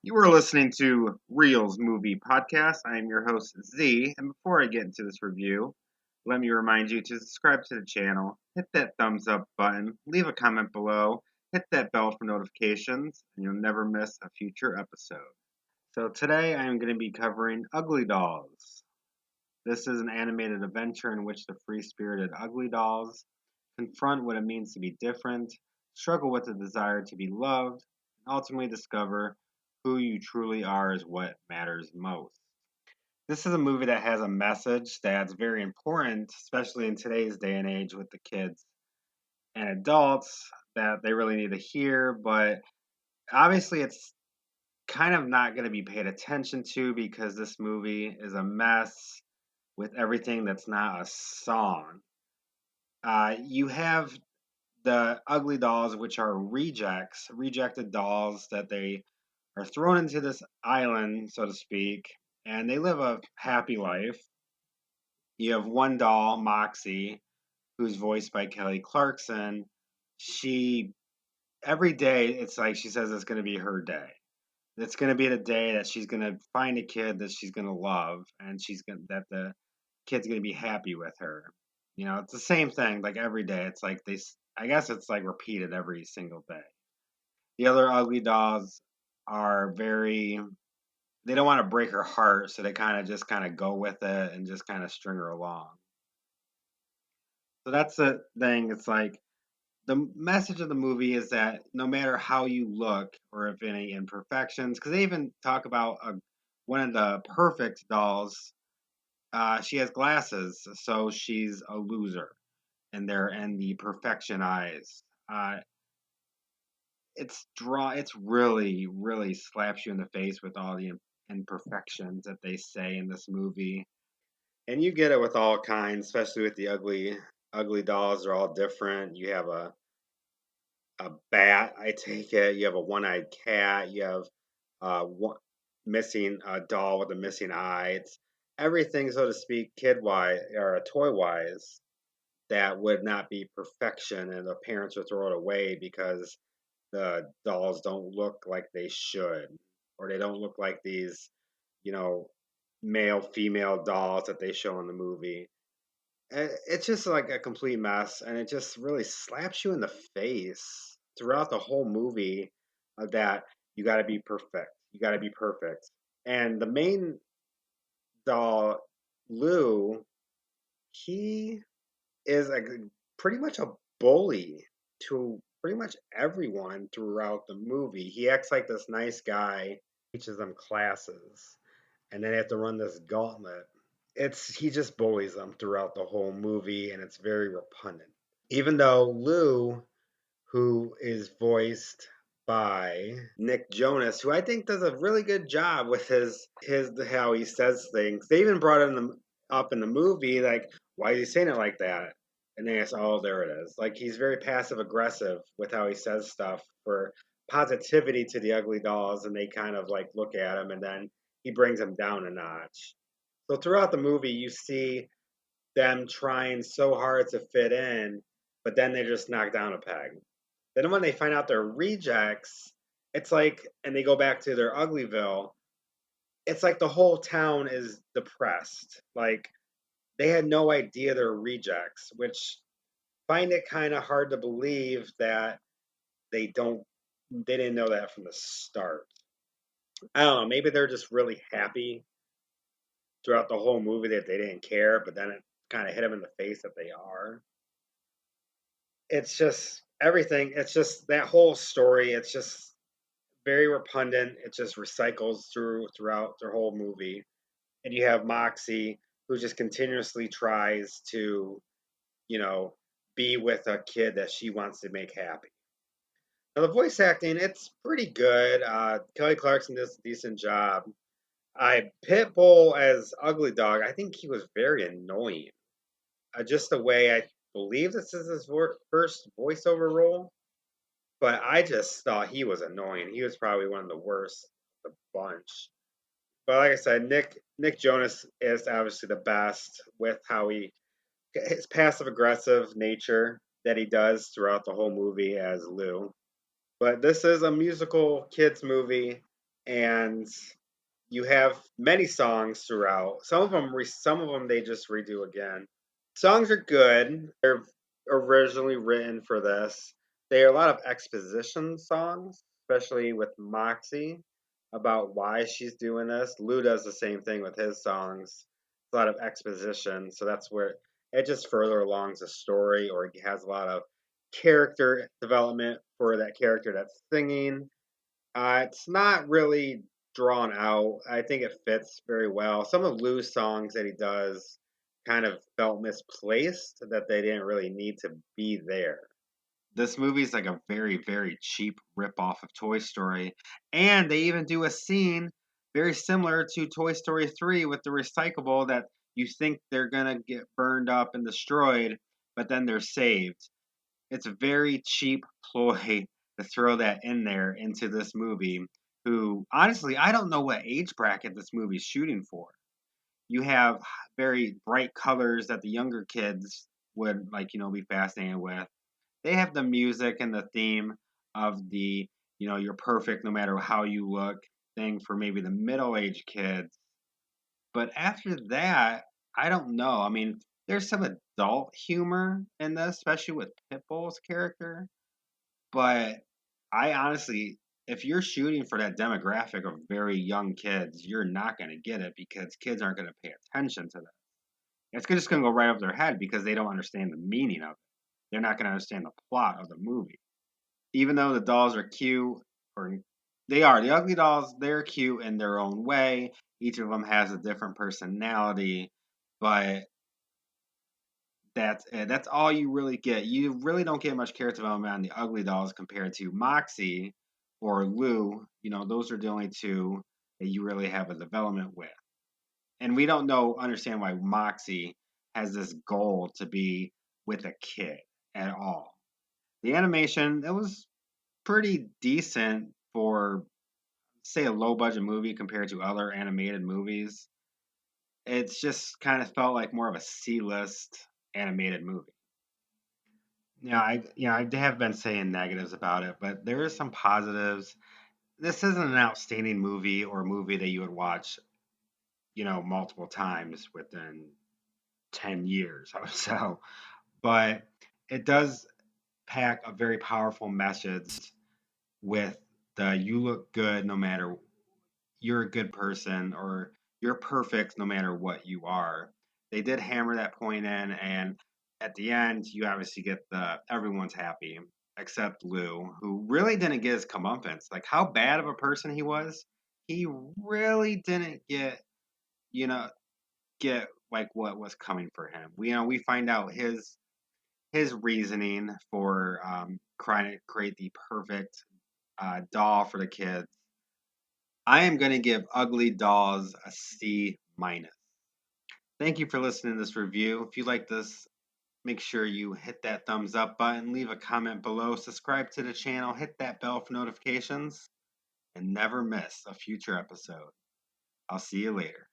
You are listening to Reels Movie Podcast. I am your host, Z, and before I get into this review, let me remind you to subscribe to the channel, hit that thumbs up button, leave a comment below, hit that bell for notifications, and you'll never miss a future episode. So today I am going to be covering Ugly Dolls. This is an animated adventure in which the free-spirited Ugly Dolls confront what it means to be different, struggle with the desire to be loved, and ultimately discover who you truly are is what matters most. This is a movie that has a message that's very important, especially in today's day and age with the kids and adults that they really need to hear, but obviously it's kind of not going to be paid attention to because this movie is a mess with everything that's not a song. You have the Ugly Dolls, which are rejected dolls that they are thrown into this island, so to speak, and they live a happy life. You have one doll, Moxie, who's voiced by Kelly Clarkson. She every day it's like she says it's going to be her day. It's going to be the day that she's going to find a kid that she's going to love, and that the kid's going to be happy with her. You know, it's the same thing like every day. It's like I guess it's like repeated every single day. The other ugly dolls are they don't want to break her heart, so they kind of go with it and just kind of string her along. So that's the thing. It's like the message of the movie is that no matter how you look or if any imperfections, because they even talk about one of the perfect dolls. She has glasses, so she's a loser, and they're in the perfection eyes. It's really slaps you in the face with all the imperfections that they say in this movie, and you get it with all kinds, especially with the ugly dolls. They're all different. You have a bat, I take it. You have a one-eyed cat. You have one missing a doll with a missing eye. It's everything, so to speak, kid wise or toy wise that would not be perfection, and the parents would throw it away because the dolls don't look like they should, or they don't look like these, you know, male female dolls that they show in the movie. It's just like a complete mess, and it just really slaps you in the face throughout the whole movie that you got to be perfect. You got to be perfect. And the main doll, Lou, he is pretty much a bully to pretty much everyone throughout the movie. He acts like this nice guy, teaches them classes, and then they have to run this gauntlet. He just bullies them throughout the whole movie, and it's very repugnant. Even though Lou, who is voiced by Nick Jonas, who I think does a really good job with his how he says things. They even brought up in the movie, like, why is he saying it like that? And they asked, oh, there it is. Like, he's very passive aggressive with how he says stuff for positivity to the ugly dolls, and they kind of like look at him, and then he brings them down a notch. So throughout the movie, you see them trying so hard to fit in, but then they just knock down a peg. Then when they find out they're rejects, it's like, and they go back to their Uglyville, it's like the whole town is depressed. Like, they had no idea they're rejects, which find it kind of hard to believe that they didn't know that from the start. I don't know, maybe they're just really happy throughout the whole movie that they didn't care, but then it kind of hit them in the face that they are. It's just everything. It's just that whole story. It's just very repugnant. It just recycles throughout their whole movie. And you have Moxie, who just continuously tries to, you know, be with a kid that she wants to make happy. Now the voice acting, it's pretty good. Kelly Clarkson does a decent job. I Pitbull as Ugly Dog, I think he was very annoying. Just the way I believe this is his first voiceover role, but I just thought he was annoying. He was probably one of the worst of the bunch. But like I said, Nick Jonas is obviously the best with how his passive aggressive nature that he does throughout the whole movie as Lou. But this is a musical kids movie. and you have many songs throughout. Some of them they just redo again. Songs are good. They're originally written for this. They are a lot of exposition songs, especially with Moxie about why she's doing this. Lou does the same thing with his songs. A lot of exposition, so that's where it just further alongs the story, or it has a lot of character development for that character that's singing. It's not really drawn out. I think it fits very well. Some of Lou's songs that he does kind of felt misplaced, that they didn't really need to be there. This movie is like a very, very cheap ripoff of Toy Story. And they even do a scene very similar to Toy Story 3 with the recyclable that you think they're going to get burned up and destroyed, but then they're saved. It's a very cheap ploy to throw that in there into this movie. Who, honestly, I don't know what age bracket this movie's shooting for. You have very bright colors that the younger kids would, like, be fascinated with. They have the music and the theme of the, you're perfect no matter how you look thing for maybe the middle-aged kids. But after that, I don't know. I mean, there's some adult humor in this, especially with Pitbull's character. But I honestly, if you're shooting for that demographic of very young kids, you're not going to get it because kids aren't going to pay attention to that. It's just going to go right over their head because they don't understand the meaning of it. They're not going to understand the plot of the movie. Even though the dolls are cute, or they are, the ugly dolls, they're cute in their own way. Each of them has a different personality, but that's all you really get. You really don't get much character development on the ugly dolls compared to Moxie or Lou. Those are the only two that you really have a development with. And we don't understand why Moxie has this goal to be with a kid at all. The animation, it was pretty decent for, say, a low budget movie compared to other animated movies. It's just kind of felt like more of a C-list animated movie. I have been saying negatives about it, but there is some positives. This isn't an outstanding movie or movie that you would watch, multiple times within 10 years or so. But it does pack a very powerful message with the you look good no matter you're a good person or you're perfect no matter what you are. They did hammer that point in, and at the end, you obviously get the everyone's happy except Lou, who really didn't get his comeuppance. Like how bad of a person he really didn't you know, get like what was coming for him. We find out his reasoning for trying to create the perfect doll for the kids. I am going to give Ugly Dolls a C minus. Thank you for listening to this review. If you like this, make sure you hit that thumbs up button, leave a comment below, subscribe to the channel, hit that bell for notifications, and never miss a future episode. I'll see you later.